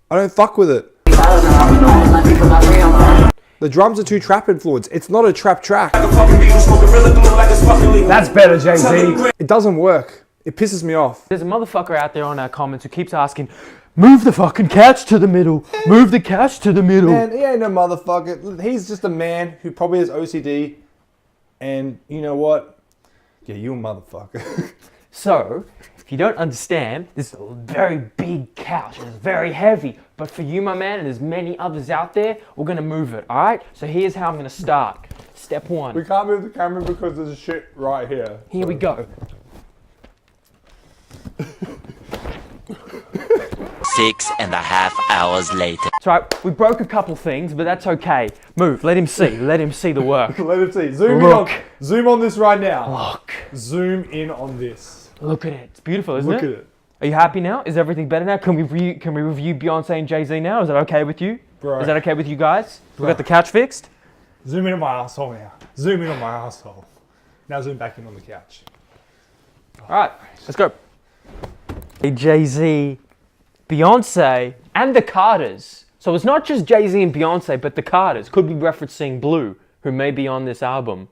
I don't fuck with it. The drums are too trap influenced. It's not a trap track. That's better, Jay Z. It doesn't work. It pisses me off. There's a motherfucker out there on our comments who keeps asking, move the fucking couch to the middle. Move the couch to the middle. Man, he ain't no motherfucker. He's just a man who probably has OCD. And you know what? Yeah, you a motherfucker. So, if you don't understand, this is a very big couch and it's very heavy. But for you, my man, and there's many others out there, we're gonna move it, alright? So here's how I'm gonna start. Step one. We can't move the camera because there's shit right here. Here we go. 6.5 hours later. It's alright, we broke a couple things, but that's okay. Move, let him see the work. Let him see. Zoom on this right now. Look. Zoom in on this. Look at it. It's beautiful, isn't Look it? at it. Are you happy now? Is everything better now? Can we review Beyoncé and Jay Z now? Is that okay with you? Bro. Is that okay with you guys? We got the couch fixed? Zoom in on my asshole now. Zoom in on my asshole. Now zoom back in on the couch. Alright, let's go. Jay Z, Beyoncé, and the Carters. So it's not just Jay Z and Beyoncé, but the Carters. Could be referencing Blue, who may be on this album.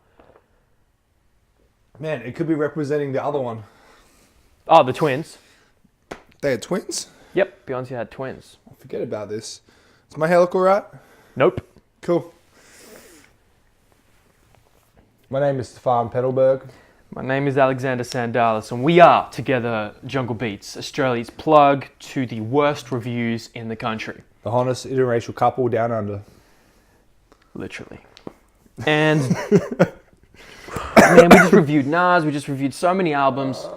Man, it could be representing the other one. Oh, the twins. They had twins? Yep, Beyoncé had twins. Forget about this. Does my hair look alright? Nope. Cool. My name is Stefan Pedelberg. My name is Alexander Sandalis, and we are Together Jungle Beats, Australia's plug to the worst reviews in the country. The honest interracial couple down under. Literally. And man, we just reviewed Nas, we just reviewed so many albums.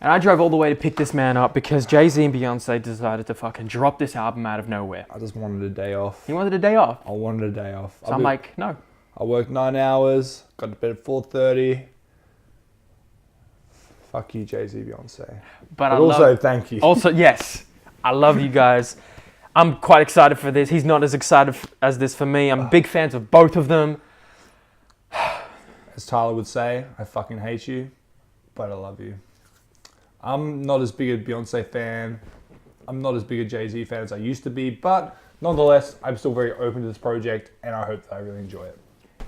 And I drove all the way to pick this man up because Jay Z and Beyoncé decided to fucking drop this album out of nowhere. I just wanted a day off. You wanted a day off? I wanted a day off. So I'm like, no. I worked 9 hours, got to bed at 4:30. Fuck you, Jay Z, Beyoncé. But also, thank you. Also, yes, I love you guys. I'm quite excited for this. He's not as excited as this for me. I'm big fans of both of them. As Tyler would say, I fucking hate you, but I love you. I'm not as big a Beyoncé fan. I'm not as big a Jay Z fan as I used to be, but nonetheless, I'm still very open to this project, and I hope that I really enjoy it.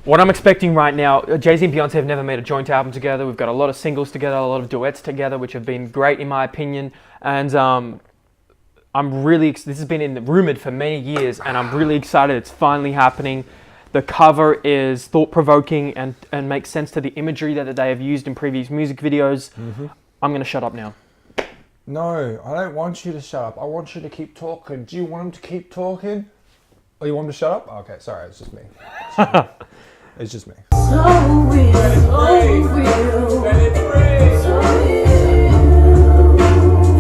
What I'm expecting right now, Jay Z and Beyoncé have never made a joint album together. We've got a lot of singles together, a lot of duets together, which have been great in my opinion. And I'm really, this has been rumored for many years, and I'm really excited it's finally happening. The cover is thought-provoking and makes sense to the imagery that they have used in previous music videos. Mm-hmm. I'm going to shut up now. No, I don't want you to shut up. I want you to keep talking. Do you want him to keep talking? Oh, you want him to shut up? Okay, sorry, it's just me. It's just me. So real, so real, so real.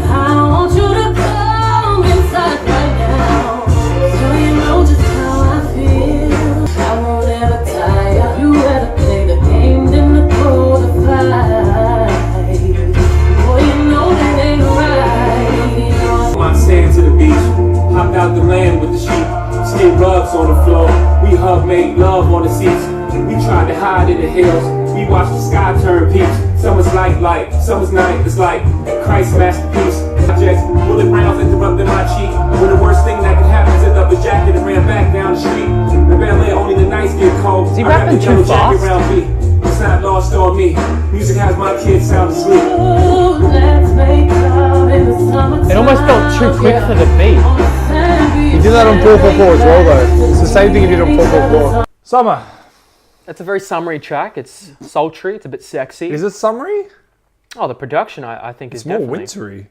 I want you to come inside right now, so you know just how I feel. I won't ever tire. You ever play the game, then the cold of fight. Boy, you know that ain't right. I'm sand to the beach, hopped out the land with the sheep, skin rubs on the floor. We hug, made love on the seats. We tried to hide in the hills. We watched the sky turn peach. Summer's light, summer's night. It's like Christ's masterpiece. Objects, bullet rounds interrupting my cheek. When the worst thing that could happen is I up a jacket and ran back down the street. In Ballet, only the nights get cold. Is he rapping too fast? Around me. It's not lost on me. Music has my kids sound asleep. Let's make love in the summertime. It almost felt too quick for the beat. You did that on 444 as well, though. It's the same thing you did on 444. Summer. It's a very summery track. It's sultry. It's a bit sexy. Is it summery? Oh, the production I think is It's more definitely wintry.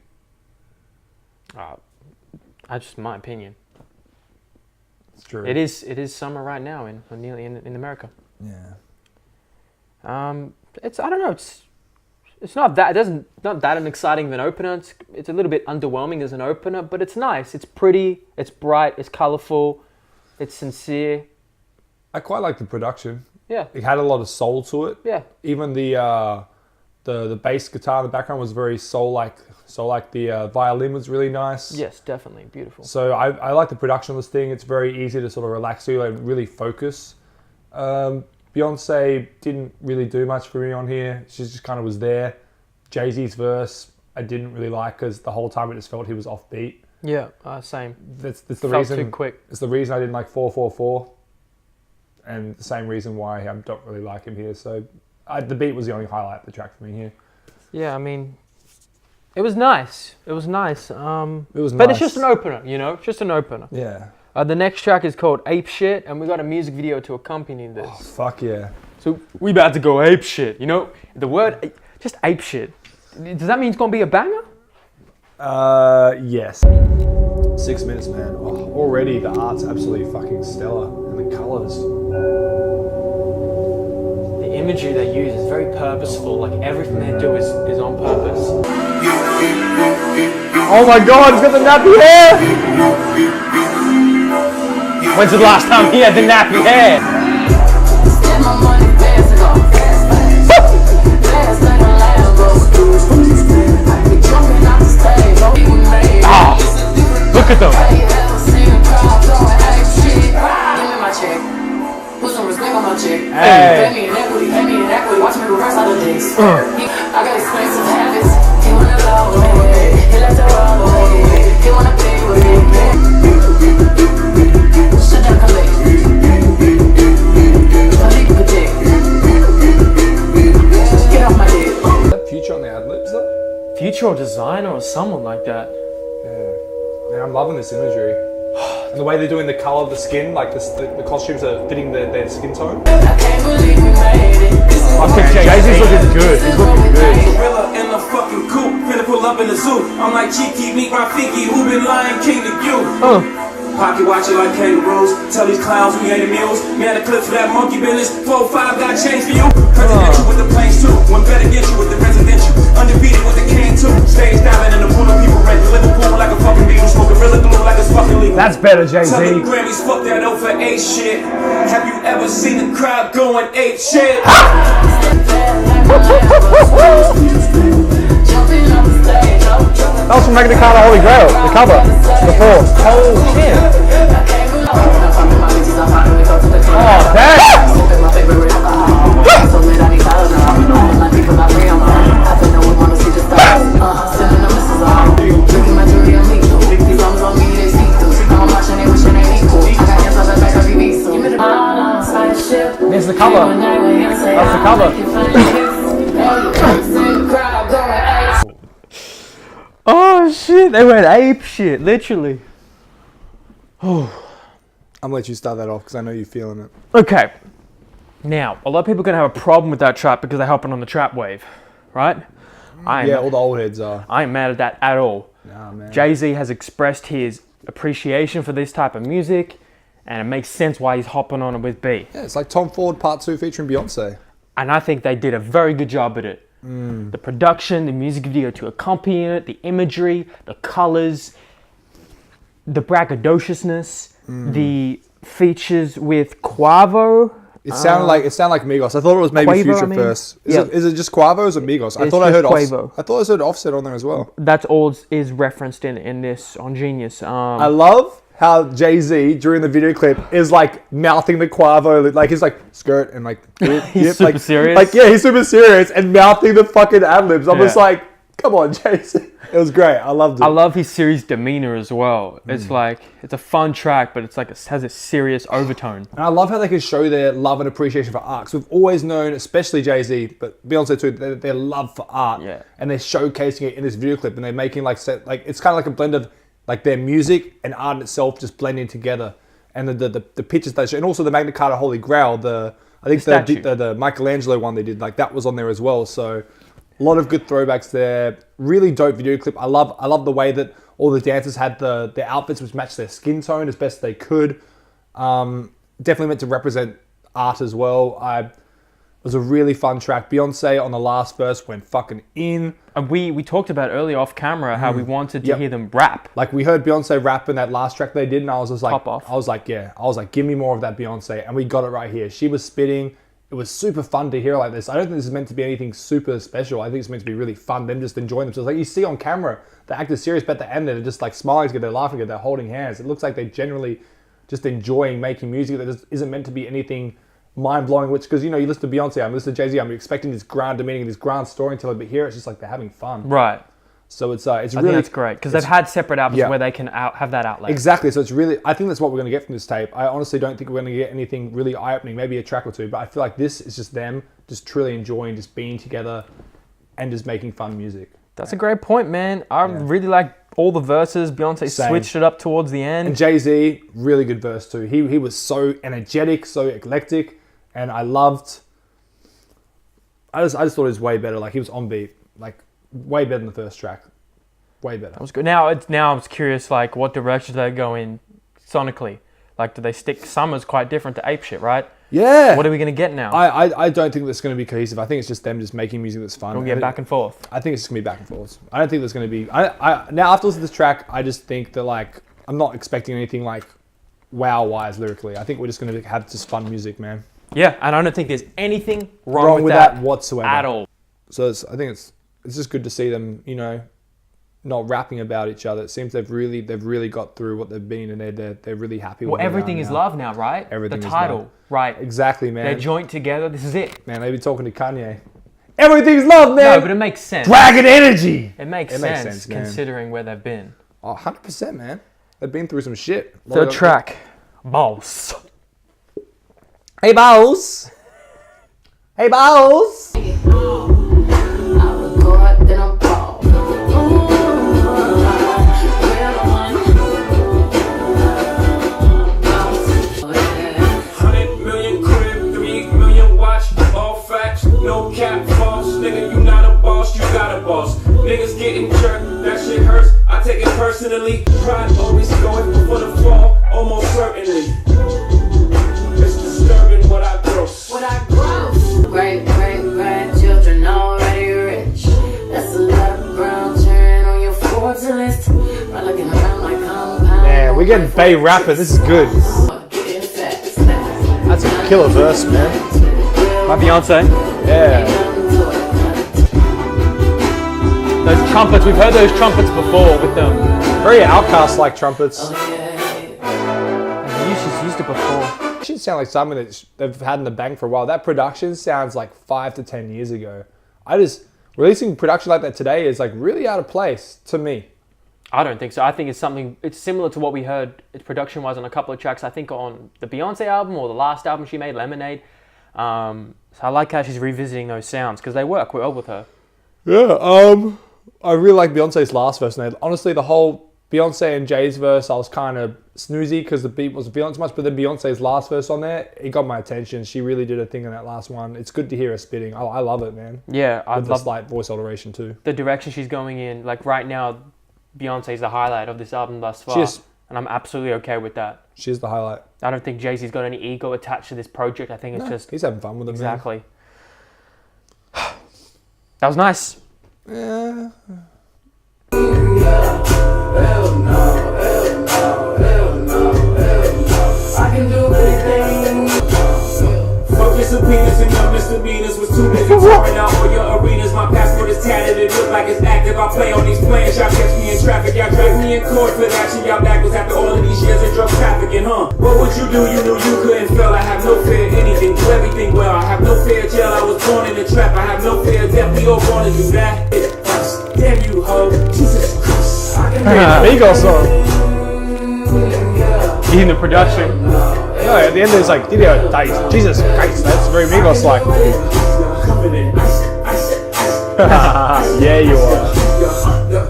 That's just my opinion. It's true. It is summer right now in America. Yeah. It's I don't know. It's not that not that exciting of an opener. It's a little bit underwhelming as an opener, but it's nice. It's pretty. It's bright. It's colorful. It's sincere. I quite like the production. Yeah. It had a lot of soul to it. Yeah. Even the bass guitar in the background was very soul-like. So the violin was really nice. Yes, definitely beautiful. So I like the production of this thing. It's very easy to sort of relax to and really focus. Beyoncé didn't really do much for me on here. She just kind of was there. Jay Z's verse, I didn't really like because the whole time I just felt he was offbeat. Yeah, same. That's the Felt reason. too quick. It's the reason I didn't like 444, and the same reason why I don't really like him here. So the beat was the only highlight of the track for me here. Yeah, I mean, it was nice. It was nice. It was But nice. it's just an opener, you know? Just an opener. Yeah. The next track is called Ape Shit, and we got a music video to accompany this. Oh, fuck yeah. So we about to go ape shit, you know? The word, just ape shit. Does that mean it's gonna be a banger? Yes. 6 minutes, man. Oh, already the art's absolutely fucking stellar, and the colours. The imagery they use is very purposeful, like everything they do is on purpose. Oh my god, he's got the nappy hair! When's the last time he had the nappy hair? Look at them. Hey. Pay me in equity, watch me reverse all the days. I got expensive habits, he wanna love me, he left her all away, he wanna play with me. Shut down, collect. Get off my dick. Is that Future on the ad-libs though? Future or designer or someone like that. Yeah. Man, I'm loving this imagery. And the way they're doing the colour of the skin, like the costumes are fitting their skin tone. I can't believe we made it. I think Jay-Z's looking good. He's looking good. Gorilla in the fucking coop, finna pull up in the zoo. I'm like Cheeky, meet Rafiki, who been lying king to you. Pocket watch it like kangaroos. Tell these clowns we ain't mules. Man, the clips for that monkey business. 4-5 got change for you. Presidential with the planes too. One better get you with the residential. Undefeated with the cane too. Stage diving in the pool of people rent. Liverpool like a fucking Beatle. Smoke gorilla glue like it's fucking legal. That's better, Jay Z. Tell the Grammys, fuck that over 8 shit. Have you ever seen the crowd going 8 shit? That was from Magna Carta Holy Grail, the cover, before. Oh shit. Oh damn. There's the cover. That's the cover. Oh shit, they went ape shit, literally. I'm gonna let you start that off because I know you're feeling it. Okay. Now, a lot of people are going to have a problem with that trap because they're hopping on the trap wave, right? Yeah, all the old heads are. I ain't mad at that at all. Nah, man. Jay Z has expressed his appreciation for this type of music, and it makes sense why he's hopping on it with B. Yeah, it's like Tom Ford Part 2 featuring Beyonce. And I think they did a very good job at it. The production, the music video to accompany it, the imagery, the colors, the braggadociousness, the features with Quavo. It sounded like Migos. I thought it was maybe Quavo, Future I mean. first. Yeah. Is it just Quavo or is it Migos? I It's thought I just heard Quavo. I thought I heard Offset on there as well. That's all is referenced in this on Genius. I love how Jay Z during the video clip is like mouthing the Quavo, like he's like skirt and like He's super like, serious. Like yeah, he's super serious and mouthing the fucking ad libs. I'm Yeah. just like, come on, Jay Z. It was great. I loved it. I love his serious demeanor as well. It's like it's a fun track, but it's like it has a serious overtone. And I love how they can show their love and appreciation for art. 'Cause we've always known, especially Jay Z, but Beyonce too, their love for art. Yeah. And they're showcasing it in this video clip, and they're making like it's kind of like a blend of like their music and art itself just blending together. And the pictures they show, and also the Magna Carta Holy Grail, the Michelangelo one they did, like that was on there as well. So a lot of good throwbacks there. Really dope video clip. I love the way that all the dancers had their outfits which matched their skin tone as best they could. Definitely meant to represent art as well. It was a really fun track. Beyonce on the last verse went fucking in. And we talked about earlier off camera how we wanted to hear them rap. Like we heard Beyonce rap in that last track they did, and I was just like, Pop off. I was like, give me more of that Beyonce, and we got it right here. She was spitting. It was super fun to hear like this. I don't think this is meant to be anything super special. I think it's meant to be really fun. Them just enjoying themselves. Like you see on camera, the actors serious, but at the end they're just like smiling together, they're laughing together, they're holding hands. It looks like they're generally just enjoying making music that just isn't meant to be anything mind-blowing, which, because you listen to Beyonce, I'm listening to Jay Z, I'm expecting this grand demeaning, this grand storytelling, but here it's just like they're having fun. Right. So it's I really think that's great because they've had separate albums where they can have that outlet. Exactly. So it's really, I think that's what we're going to get from this tape. I honestly don't think we're going to get anything really eye-opening, maybe a track or two, but I feel like this is just them just truly enjoying just being together and just making fun music. That's a great point, man. I really like all the verses. Beyonce switched it up towards the end. And Jay Z, really good verse too. He was so energetic, so eclectic, and I just thought it was way better. Like he was on beat, like way better than the first track. Way better. That was good. Now I'm curious, like what direction do they go in sonically? Like do they stick? Summer's quite different to Ape Shit, right? Yeah. What are we gonna get now? I don't think that's going to be cohesive. I think it's just them just making music that's fun. We'll get back and forth. I think it's just going to be back and forth. I don't think there's going to be... now, after listening to this track, I just think that, like, I'm not expecting anything, like, wow-wise lyrically. I think we're just going to have just fun music, man. Yeah, and I don't think there's anything wrong with that whatsoever. at all. So I think it's just good to see them, you know, not rapping about each other. It seems they've really got through what they've been, and they're really happy with Well, everything is love now, right? Everything the is title, love. right? Exactly, man. They're joint together. This is it. Man, they be talking to Kanye. Everything's love, man. No, but it makes sense. Dragon energy. It makes sense man. considering where they've been. Oh, 100%, man. They've been through some shit. Third track, Boss. Hey, Bowles. Hey, Bowles. No cap false, nigga, you not a boss, you got a boss. Niggas getting jerked, that shit hurts, I take it personally. Pride always going for the fall, almost certainly. It's disturbing what I gross. Great grandchildren already rich. That's a lot of brown turn on your Forbes list. Right looking around like compound. Man, we're getting Bay rapper, this is good. That's a killer verse, man. By Beyonce. Yeah. Those trumpets, we've heard those trumpets before with them. Very Outcast-like trumpets. She's used it before. It should sound like something that they've had in the bank for a while. That production sounds like 5 to 10 years ago. Releasing production like that today is like really out of place to me. I don't think so. I think it's similar to what we heard production-wise on a couple of tracks. I think on the Beyonce album or the last album she made, Lemonade. So I like how she's revisiting those sounds because they work well with her. Yeah, I really like Beyonce's last verse. And honestly, the whole Beyonce and Jay's verse, I was kind of snoozy because the beat wasn't feeling too much. But then Beyonce's last verse on there, it got my attention. She really did a thing in that last one. It's good to hear her spitting. I love it, man. Yeah, I love the slight voice alteration too. The direction she's going in. Like right now, Beyonce's the highlight of this album thus far. And I'm absolutely okay with that. She's the highlight. I don't think Jay Z's got any ego attached to this project. I think it's just... He's having fun with it, exactly. That was nice. Yeah. I can do anything. Focus of penis and your misdemeanors was too busy touring out all your arenas. My passport is tatted, it look like it's active. I play on these plans, y'all catch me in traffic. Y'all drag me in court for that shit. Y'all backwards after all of these years of drug trafficking, huh? What would you do? You knew you couldn't fail. I have no fear anything, do everything well. I have no fear of jail, I was born in the trap. I have no fear of death, we all born to do that. Damn you, ho, Jesus Christ. I can Migos song. In the production. No, at the end there's like, Jesus Christ, that's very Migos-like. Yeah, you are.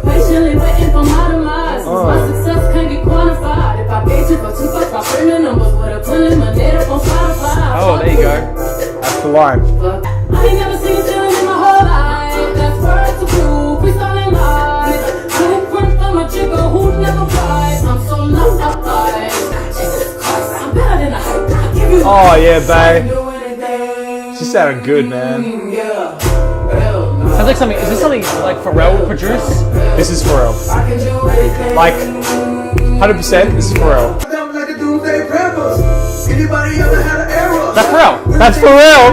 Patiently waiting for my demise. My success can't get quantified. If I paid you for $2, my friend the numbers would have put in my data on Spotify. Oh, there you go. That's the line. I ain't never seen a feeling in my whole life. That's words to prove. We selling lies. Blueprint from a chicken who never cries. I'm so lost up life. Jesus Christ, I'm better than a hype. I give you. Oh yeah, babe. She sounded good, man. Sounds like something. Is this something like Pharrell would produce? This is Pharrell. Like, 100%, this is Pharrell. That's Pharrell. That's Pharrell.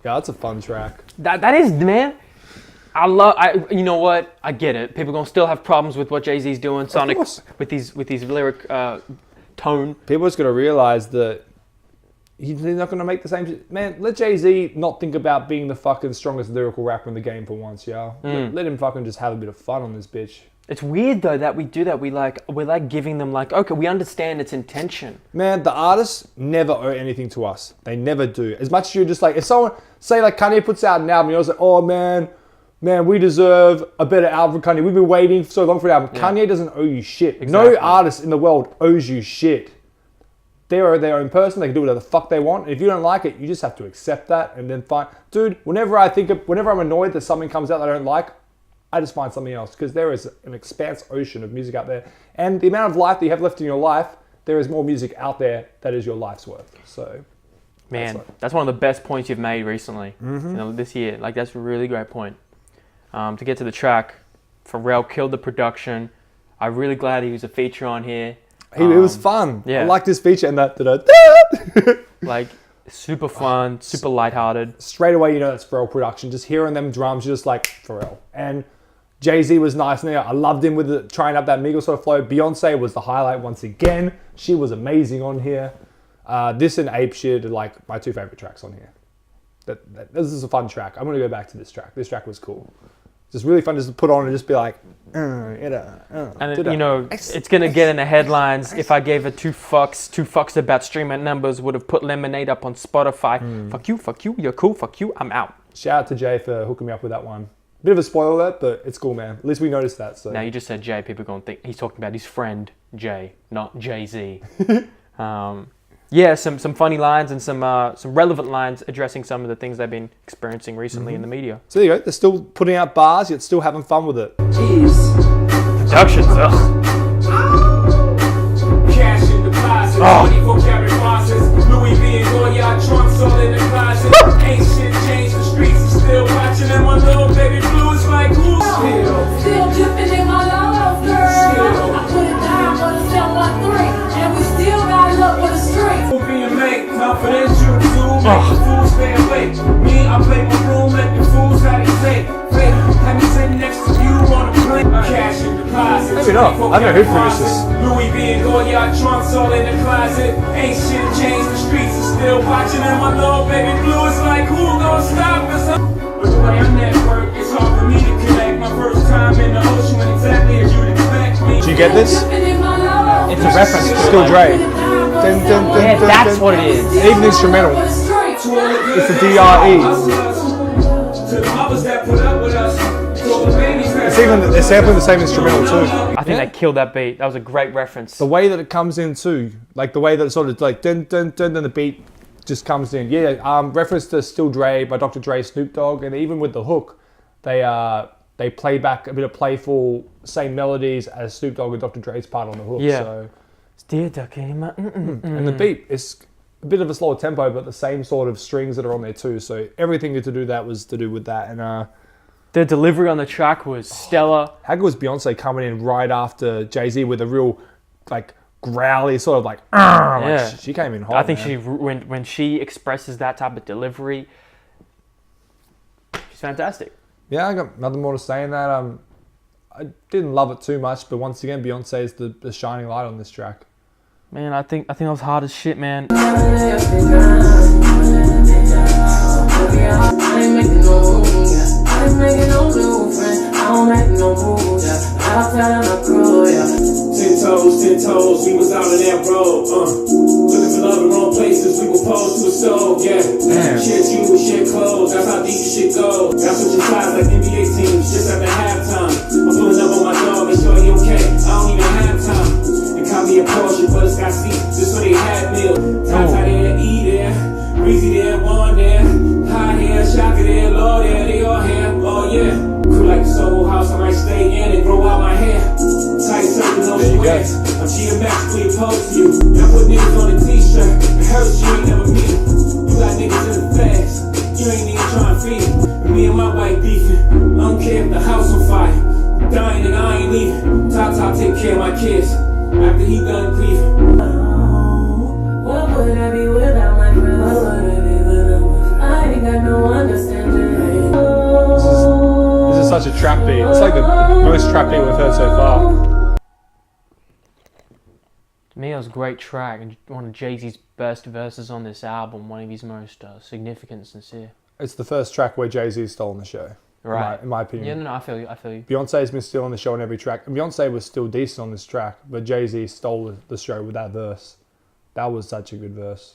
Yeah, that's a fun track. That is, man. You know what? I get it. People gonna still have problems with what Jay Z's doing, Sonic, with these lyric tone. People just got to realize that he's not going to make the same shit. Man, let Jay Z not think about being the fucking strongest lyrical rapper in the game for once, yo. Let him fucking just have a bit of fun on this bitch. It's weird though that we do that. We're like giving them like, okay, we understand its intention. Man, the artists never owe anything to us. They never do. As much as you're just like, if someone, say like Kanye puts out an album, you're like, oh man, we deserve a better album from Kanye. We've been waiting so long for an album. Yeah. Kanye doesn't owe you shit. Exactly. No artist in the world owes you shit. They are their own person. They can do whatever the fuck they want. And if you don't like it, you just have to accept that and then find... Dude, whenever I'm annoyed that something comes out that I don't like, I just find something else. Because there is an expanse ocean of music out there. And the amount of life that you have left in your life, there is more music out there that is your life's worth. So... Man, that's one of the best points you've made recently. This year. Like, that's a really great point. To get to the track, Pharrell killed the production. I'm really glad he was a feature on here. It was fun. Yeah. I liked this feature and that. Like, super fun, super lighthearted. Straight away, you know that's Pharrell production. Just hearing them drums, you're just like, Pharrell. And Jay Z was nice in there. I loved him with trying up that Migos sort of flow. Beyonce was the highlight once again. She was amazing on here. This and Ape Shit are like my two favorite tracks on here. This is a fun track. I'm going to go back to this track. This track was cool. Just really fun just to put on and just be like, and you know, it's gonna get in the headlines. If I gave it two fucks about streaming numbers, would have put Lemonade up on Spotify. Fuck you, you're cool, fuck you, I'm out. Shout out to Jay for hooking me up with that one. Bit of a spoiler alert, but it's cool, man. At least we noticed that. So now you just said Jay, people are gonna think he's talking about his friend Jay, not Jay Z. Yeah, some funny lines and some relevant lines addressing some of the things they've been experiencing recently in the media. So there you go. They're still putting out bars, yet still having fun with it. Productions, Cash in the closet, 24 karat bosses, Louis V and Goyard trunks all in the closet. Ain't shit changed, the streets are still watching, and my little baby blue is like, who? Still dripping in my love, girl. I put it down for the 713, and we still got love for the streets. Being made confidential, Zoom, make the fools stay awake. Me, I play my room, let the fools how they say. Fake, have me sitting next to you on a plane. Cash in the closet. Maybe not. I don't know who produced this. Louis V and Goyard trunks all in the closet. Ain't shit changed, the streets are still watching, and my little baby blue is like, who gonna stop us? But the way I'm network, it's hard for me to connect. My first time in the ocean, when exactly as you'd expect me. Do you get this? It's a reference to Still Dre. Yeah, that's what it is. Even instrumental. It's a DRE. It's even they're sampling the same instrumental too. I think they killed that beat. That was a great reference. The way that it comes in too, like the way that it's sort of like dun dun dun, then the beat just comes in. Yeah, reference to Still Dre by Dr. Dre, Snoop Dogg, and even with the hook, they play back a bit of playful same melodies as Snoop Dogg and Dr. Dre's part on the hook. Yeah. So. And the beat is a bit of a slower tempo, but the same sort of strings that are on there too. So everything to do that was to do with that. And the delivery on the track was stellar. How good was Beyonce coming in right after Jay Z with a real like growly sort of like, like she came in hot. I think when she expresses that type of delivery, she's fantastic. Yeah, I got nothing more to say in that. I didn't love it too much, but once again, Beyonce is the shining light on this track. Man, I think that was hard as shit, man. I ain't making no move, yeah. I ain't making no new friend. I don't make no move, yeah. I'll tell my crew, yeah. 10 toes, we was out on that road, looking for love in wrong places, we were posed to a soul, yeah. Share you, we share clothes, that's how deep shit goes. Got switching sides like NBA teams, just after halftime. I'm pulling up on my dog, make sure he okay, I don't even have time. And caught me a Porsche, but it's got seats, just so they had meal. Tata there, E there, Breezy there, One there, High hair, Shaka there, Low there, they all here, oh yeah. Cool like the Soho House, I might stay in and grow out my hair. Tight circle, no squares, I'm geometrically opposed to you. Now put niggas on a t-shirt, and hurt you ain't never meet them. You got niggas in the fast, you ain't even trying to feed them. Me and my wife beefing, I don't care if the house on fire. I'm dying and I ain't leaving. Tata take care of my kids, after he done grieving. What would I be without my friends? What would I be without my friends? I ain't got no understanding. This is such a trap beat. It's like the most trap beat we've heard so far. me, it was a great track and one of Jay Z's best verses on this album. One of his most significant and sincere. It's the first track where Jay Z stole the show. Right. In my opinion. Yeah, no, I feel you. I feel you. Beyonce's been stealing the show on every track. And Beyonce was still decent on this track, but Jay Z stole the show with that verse. That was such a good verse.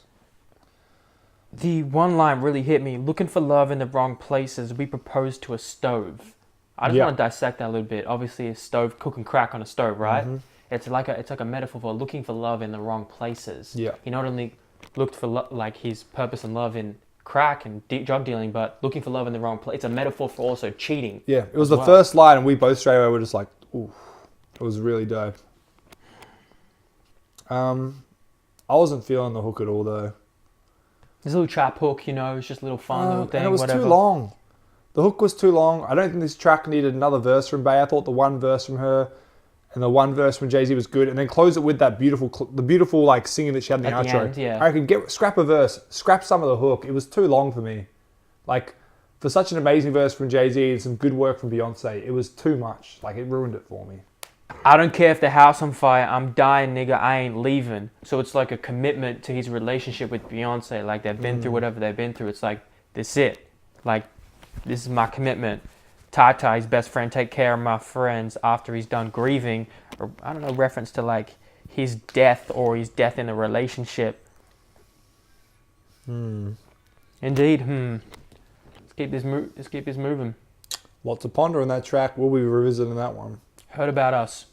The one line really hit me. Looking for love in the wrong places, we proposed to a stove. I just want to dissect that a little bit. Obviously, a stove, cooking crack on a stove, right? Mm-hmm. It's like a metaphor for looking for love in the wrong places. Yeah. He not only looked for like his purpose and love in crack and drug dealing, but looking for love in the wrong place. It's a metaphor for also cheating. Yeah, it was the first line, and we both straight away were just like, ooh, it was really dope. I wasn't feeling the hook at all though. This little trap hook, you know, it's just a little fun little thing. And it was too long. The hook was too long. I don't think this track needed another verse from Bey. I thought the one verse from her and the one verse from Jay Z was good, and then close it with that beautiful like singing that she had in the outro. End, yeah. I could scrap a verse, scrap some of the hook. It was too long for me. Like, for such an amazing verse from Jay Z and some good work from Beyonce, it was too much. Like, it ruined it for me. I don't care if the house on fire, I'm dying, nigga, I ain't leaving. So it's like a commitment to his relationship with Beyonce. Like, they've been through whatever they've been through. It's like, this is it. Like, this is my commitment. Tata, his best friend, take care of my friends after he's done grieving. Or, I don't know, reference to, like, his death or his death in a relationship. Indeed, Let's keep this moving. Lots to ponder on that track. We'll be revisiting that one. Heard about us.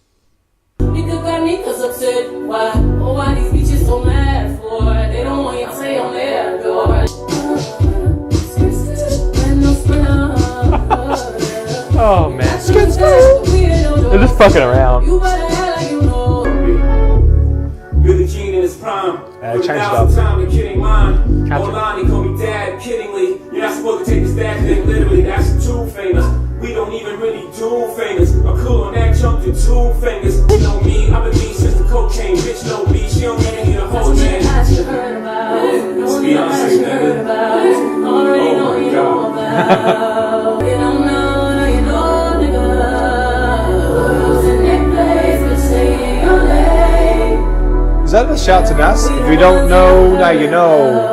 Nigga got niggas upset. Why? Oh, why these bitches so mad for? They don't want you to say on their door. Oh man. They're just fucking around. You better act like you know. You're the gene in his prime. Changed up. Time the kidding line. Catchy. Online, he call me dad, kiddingly. You're not supposed to take this dad thing literally. That's too famous. We don't even really do famous. I'm cool on that chunk to 2 fingers. You know me, I'm a beast since the cocaine. Bitch, no beat. She don't get any of the whole man. It's Beyonce, nigga. Oh my god. You don't know, now you know, nigga. Who's in that place, but say your name. Is that a shout to Nas? If you don't know, now you know.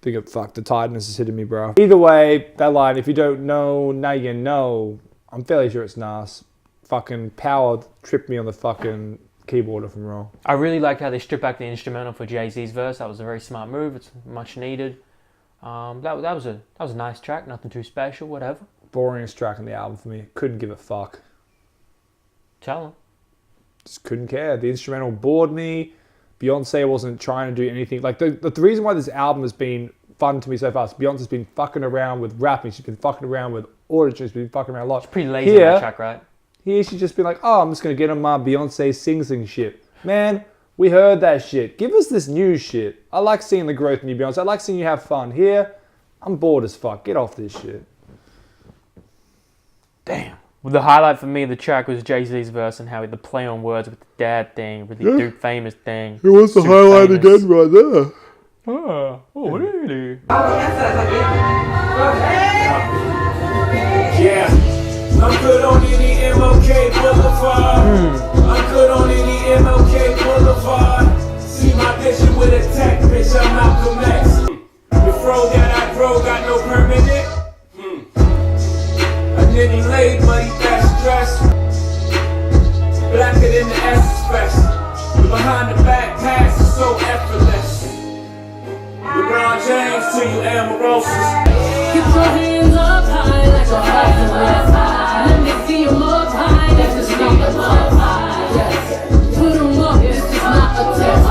Think fuck, the tiredness is hitting me, bro. Either way, that line, if you don't know, now you know. I'm fairly sure it's Nas. Fucking power tripped me on the fucking keyboard if I'm wrong. I really liked how they stripped back the instrumental for Jay Z's verse. That was a very smart move. It's much needed. That was a nice track. Nothing too special. Whatever. Boringest track on the album for me. Couldn't give a fuck. Tell them. Just couldn't care. The instrumental bored me. Beyonce wasn't trying to do anything. Like, the reason why this album has been fun to me so far is Beyonce's been fucking around with rapping. She's been fucking around with auto-tune. She's been fucking around a lot. It's pretty lazy on that track, right? Here she's just been like, oh, I'm just going to get on my Beyonce sing shit. Man, we heard that shit. Give us this new shit. I like seeing the growth in you, Beyonce. I like seeing you have fun. Here, I'm bored as fuck. Get off this shit. Damn. Well, the highlight for me of the track was Jay Z's verse and how the play on words with the dad thing, really Duke famous thing. It was the highlight again right there. Oh, really? Yeah. I'm good on any MLK Boulevard. I'm good on any MLK Boulevard. See my vision with a tech, bitch, I'm Malcolm X. The fro that I grow got no permanent. A nitty laid, but he best dressed. Blacker than the S fest. The behind the back pass is so effortless. LeBron James to you Amorosos. Keep your hands up high like a firework. Let me see them up high, this is not a test. Put them up, this is not a test.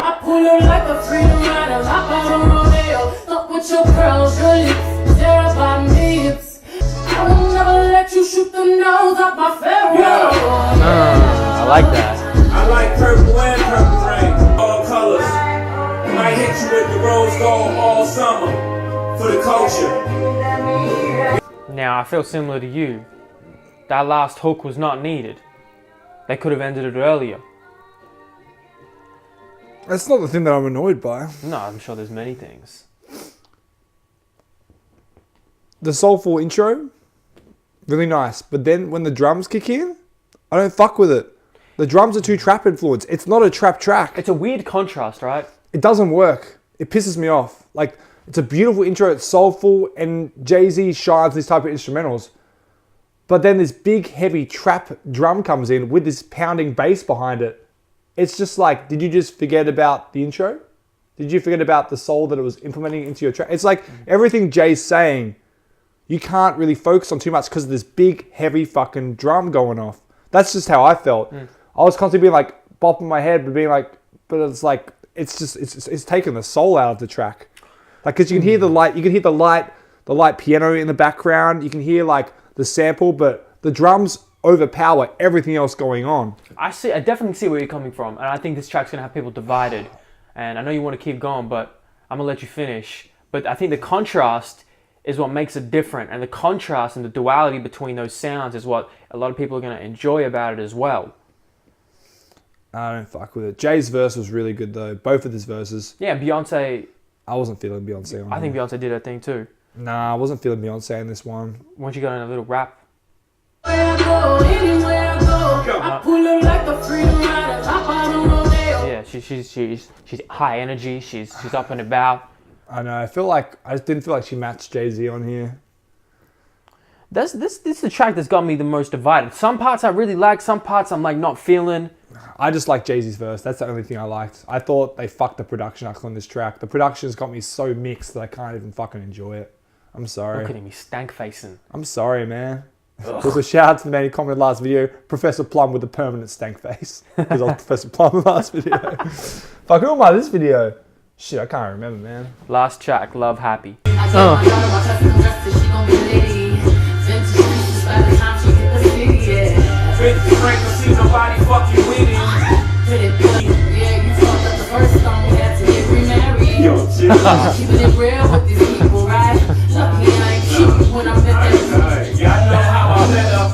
I pull them like a freedom rider, hop out on rodeo. Fuck with your curls, your lips, stare by me. I will never let you shoot the nose off my pharaoh. I like that. I like purple and purple rain, all colors. Might hit you with the rose gold all summer for the culture. Now, I feel similar to you. That last hook was not needed. They could have ended it earlier. That's not the thing that I'm annoyed by. No, I'm sure there's many things. The soulful intro, really nice. But then when the drums kick in, I don't fuck with it. The drums are too trap influenced. It's not a trap track. It's a weird contrast, right? It doesn't work. It pisses me off. Like, it's a beautiful intro. It's soulful, and Jay Z shines these type of instrumentals. But then this big, heavy trap drum comes in with this pounding bass behind it. It's just like, did you just forget about the intro? Did you forget about the soul that it was implementing into your track? It's like everything Jay's saying, you can't really focus on too much because of this big, heavy fucking drum going off. That's just how I felt. I was constantly being like, bopping my head, but being like, but it's like, it's taking the soul out of the track. Like, because you can hear the light piano in the background. You can hear like the sample, but the drums overpower everything else going on. I definitely see where you're coming from, and I think this track's gonna have people divided. And I know you want to keep going, but I'm gonna let you finish. But I think the contrast is what makes it different, and the contrast and the duality between those sounds is what a lot of people are gonna enjoy about it as well. I don't fuck with it. Jay's verse was really good though. Both of his verses. Yeah, Beyonce. I wasn't feeling Beyonce on I think Beyonce did her thing too. Nah, I wasn't feeling Beyonce in this one. Once you got in a little rap. Yeah, she's high energy. She's up and about. I know. I just didn't feel like she matched Jay Z on here. This is the track that's got me the most divided. Some parts I really like. Some parts I'm like not feeling. I just like Jay Z's verse. That's the only thing I liked. I thought they fucked the production up on this track. The production's got me so mixed that I can't even fucking enjoy it. I'm sorry. Look at me stank facing. I'm sorry, man. Also, shout out to the man who commented last video, Professor Plum with a permanent stank face. Because I was Professor Plum in the last video. Fuck, who am I this video? Shit, I can't remember, man. Last track, Love Happy. Keeping it real with these people, right? Lucky I ain't cute when I'm in this. Y'all know how I met her.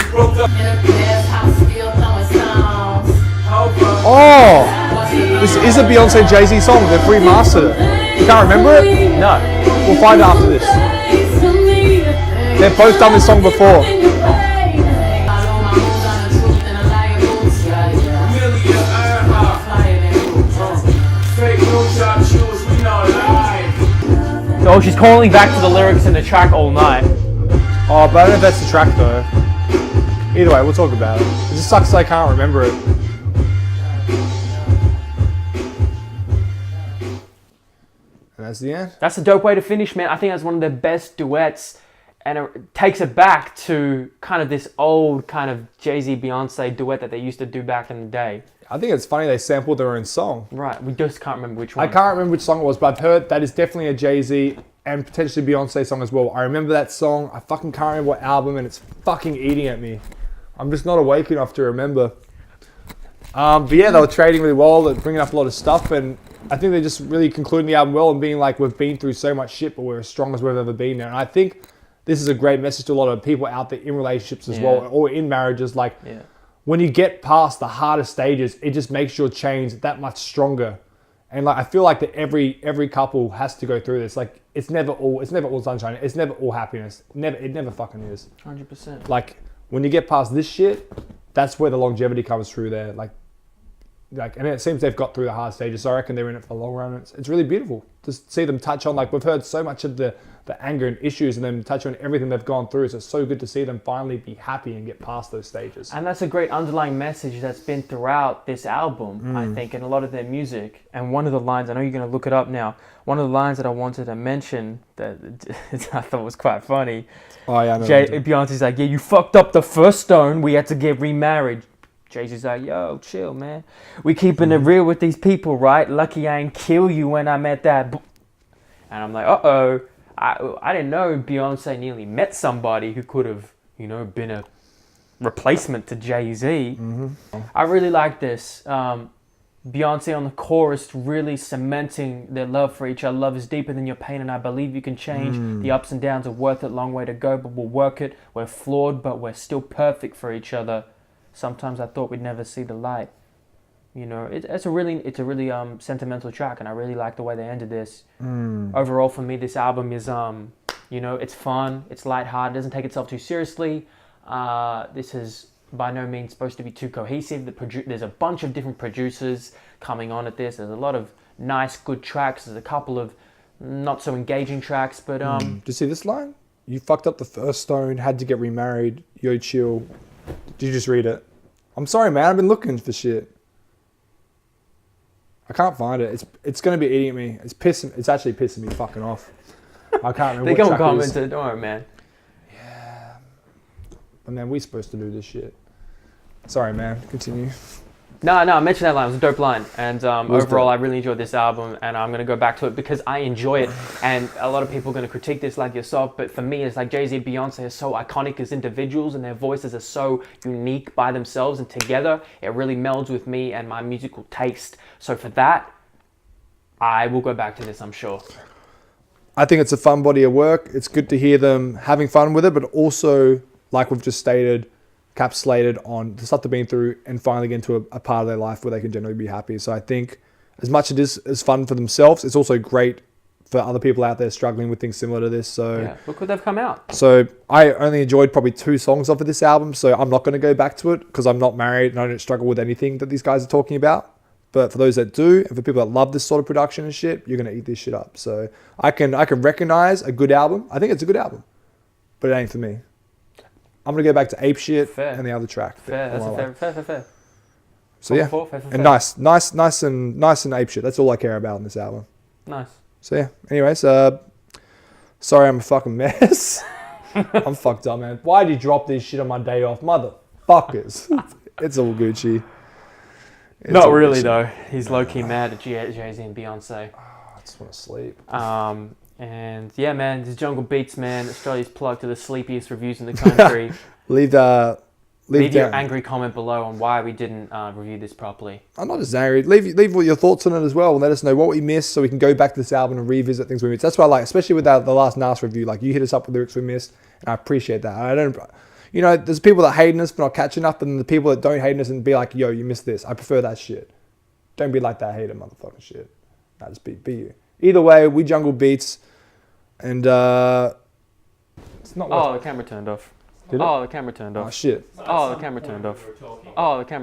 Broke up. In a glass house, still throwing stones. Oh! This is a Beyonce Jay Z song. They've remastered it. You can't remember it? No. We'll find out after this. They've both done this song before. Oh, she's calling back to the lyrics in the track all night. Oh, but I don't know if that's the track though. Either way, we'll talk about it. It just sucks that I can't remember it. And that's the end. That's a dope way to finish, man. I think that's one of their best duets, and it takes it back to kind of this old kind of Jay Z Beyonce duet that they used to do back in the day. I think it's funny they sampled their own song. Right, we just can't remember which one. I can't remember which song it was, but I've heard that is definitely a Jay Z and potentially Beyonce song as well. I remember that song. I fucking can't remember what album, and it's fucking eating at me. I'm just not awake enough to remember. But yeah, they were trading really well. They're bringing up a lot of stuff, and I think they're just really concluding the album well and being like, we've been through so much shit, but we're as strong as we've ever been now. And I think this is a great message to a lot of people out there in relationships as well, or in marriages. Like, when you get past the hardest stages, it just makes your chains that much stronger. And like, I feel like that every couple has to go through this. Like, it's never all sunshine. It's never all happiness. It never fucking is. 100%. Like, when you get past this shit, that's where the longevity comes through there. Like, and it seems they've got through the hard stages. So I reckon they're in it for the long run. It's really beautiful to see them touch on, like, we've heard so much of the anger and issues, and then touch on everything they've gone through. So it's so good to see them finally be happy and get past those stages. And that's a great underlying message that's been throughout this album, I think, and a lot of their music. And one of the lines, I know you're going to look it up now, one of the lines that I wanted to mention that I thought was quite funny. Oh yeah, I know. Beyonce's like, yeah, you fucked up the first stone, we had to get remarried. Jay-Z's like, yo, chill, man. We keeping it real with these people, right? Lucky I ain't kill you when I met that. And I'm like, uh-oh. I didn't know Beyonce nearly met somebody who could have, been a replacement to Jay Z. I really like this. Beyonce on the chorus really cementing their love for each other. Love is deeper than your pain, and I believe you can change. The ups and downs are worth it. Long way to go, but we'll work it. We're flawed, but we're still perfect for each other. Sometimes I thought we'd never see the light. It's a really sentimental track, and I really like the way they ended this. Overall, for me, this album is it's fun, it's lighthearted, doesn't take itself too seriously. This is by no means supposed to be too cohesive. There's a bunch of different producers coming on at this. There's a lot of nice, good tracks. There's a couple of not so engaging tracks, but Do you see this line? You fucked up the first stone, had to get remarried. Yo, chill. Did you just read it? I'm sorry, man. I've been looking for shit. I can't find it. It's gonna be eating at me. It's actually pissing me fucking off. I can't remember. They're what gonna track it comment is. it. Don't worry, man. But man, we're supposed to do this shit. Sorry, man. Continue. No, I mentioned that line. It was a dope line. And overall, dope. I really enjoyed this album. And I'm going to go back to it because I enjoy it. And a lot of people are going to critique this like yourself. But for me, it's like Jay Z and Beyoncé are so iconic as individuals. And their voices are so unique by themselves. And together, it really melds with me and my musical taste. So for that, I will go back to this, I'm sure. I think it's a fun body of work. It's good to hear them having fun with it. But also, like we've just stated, encapsulated on the stuff they've been through and finally get into a part of their life where they can generally be happy. So I think as much as it is fun for themselves, it's also great for other people out there struggling with things similar to this. So Yeah, look what they've come out. So I only enjoyed probably 2 songs off of this album. So I'm not going to go back to it because I'm not married and I don't struggle with anything that these guys are talking about. But for those that do, and for people that love this sort of production and shit, you're going to eat this shit up. So I can recognize a good album. I think it's a good album, but it ain't for me. I'm going to go back to Ape Shit Fair. and the other track. Fair, that's a fair. So yeah, Fair. and nice and Ape Shit. That's all I care about in this album. Nice. So yeah, anyways, sorry I'm a fucking mess. I'm fucked up, man. Why'd you drop this shit on my day off? Motherfuckers. It's all Gucci. It's Not all really, Gucci. though. He's low-key mad at Jay Z and Beyonce. I just want to sleep. And yeah, man, this Jungle Beats, man, Australia's plug to the sleepiest reviews in the country. Leave your down. angry comment below on why we didn't review this properly. I'm not just angry. Leave your thoughts on it as well and let us know what we missed so we can go back to this album and revisit things we missed. That's what I like, especially with the last Nas review. Like, you hit us up with lyrics we missed, and I appreciate that. I don't, there's people that hate us for not catching up, and the people that don't hate us and be like, yo, you missed this. I prefer that shit. Don't be like that hater motherfucking shit. Nah, just be you. Either way, we Jungle Beats, and it's not. Oh, the camera turned off. Did it? Oh, the camera turned Oh off. shit. Oh, the camera turned off. Oh, the camera.